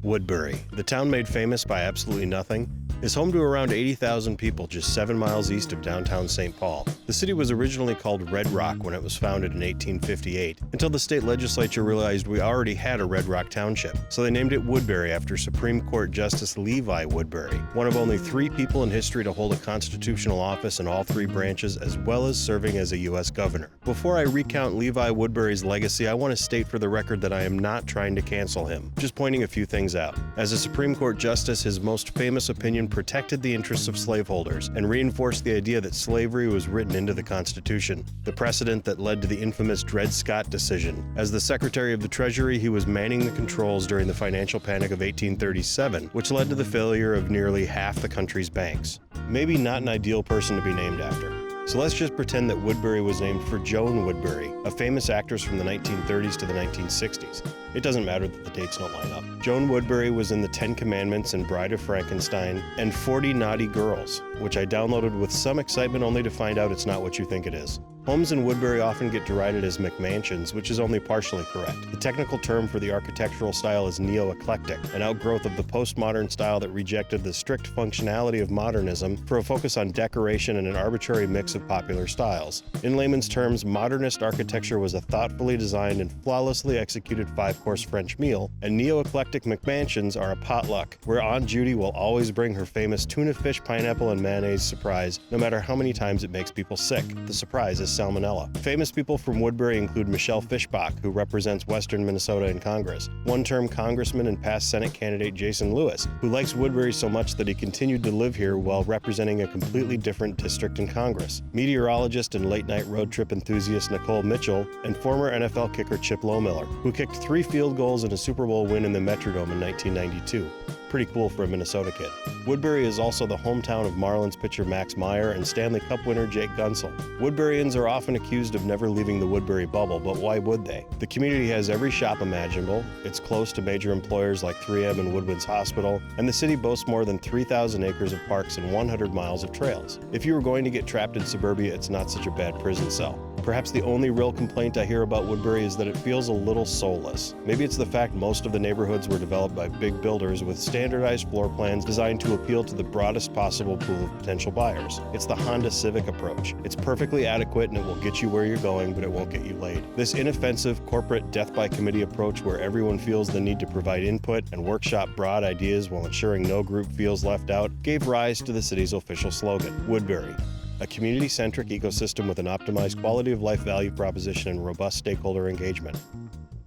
Woodbury, the town made famous by absolutely nothing, is home to around 80,000 people just 7 miles east of downtown St. Paul. The city was originally called Red Rock when it was founded in 1858, until the state legislature realized we already had a Red Rock Township, so they named it Woodbury after Supreme Court Justice Levi Woodbury, one of only 3 people in history to hold a constitutional office in all 3 branches, as well as serving as a U.S. governor. Before I recount Levi Woodbury's legacy, I want to state for the record that I am not trying to cancel him, just pointing a few things out. As a Supreme Court justice, his most famous opinion protected the interests of slaveholders and reinforced the idea that slavery was written into the Constitution, the precedent that led to the infamous Dred Scott decision. As the Secretary of the Treasury, he was manning the controls during the financial panic of 1837, which led to the failure of nearly half the country's banks. Maybe not an ideal person to be named after. So let's just pretend that Woodbury was named for Joan Woodbury, a famous actress from the 1930s to the 1960s. It doesn't matter that the dates don't line up. Joan Woodbury was in the 10 Commandments and Bride of Frankenstein and 40 Naughty Girls, which I downloaded with some excitement only to find out it's not what you think it is. Homes in Woodbury often get derided as McMansions, which is only partially correct. The technical term for the architectural style is neo-eclectic, an outgrowth of the postmodern style that rejected the strict functionality of modernism for a focus on decoration and an arbitrary mix of popular styles. In layman's terms, modernist architecture was a thoughtfully designed and flawlessly executed 5-course French meal, and neo-eclectic McMansions are a potluck, where Aunt Judy will always bring her famous tuna fish, pineapple, and mayonnaise surprise, no matter how many times it makes people sick. The surprise is salmonella. Famous people from Woodbury include Michelle Fischbach, who represents Western Minnesota in Congress, one-term Congressman and past Senate candidate Jason Lewis, who likes Woodbury so much that he continued to live here while representing a completely different district in Congress, meteorologist and late-night road trip enthusiast Nicole Mitchell, and former NFL kicker Chip Lohmiller, who kicked 3 field goals in a Super Bowl win in the Metrodome in 1992. Pretty cool for a Minnesota kid. Woodbury is also the hometown of Marlins pitcher Max Meyer and Stanley Cup winner Jake Gunsel. Woodburyans are often accused of never leaving the Woodbury bubble, but why would they? The community has every shop imaginable, it's close to major employers like 3M and Woodwinds Hospital, and the city boasts more than 3,000 acres of parks and 100 miles of trails. If you were going to get trapped in suburbia, it's not such a bad prison cell. Perhaps the only real complaint I hear about Woodbury is that it feels a little soulless. Maybe it's the fact most of the neighborhoods were developed by big builders with standardized floor plans designed to appeal to the broadest possible pool of potential buyers. It's the Honda Civic approach. It's perfectly adequate and it will get you where you're going, but it won't get you laid. This inoffensive corporate death-by-committee approach where everyone feels the need to provide input and workshop broad ideas while ensuring no group feels left out gave rise to the city's official slogan, Woodbury. A community-centric ecosystem with an optimized quality of life value proposition and robust stakeholder engagement.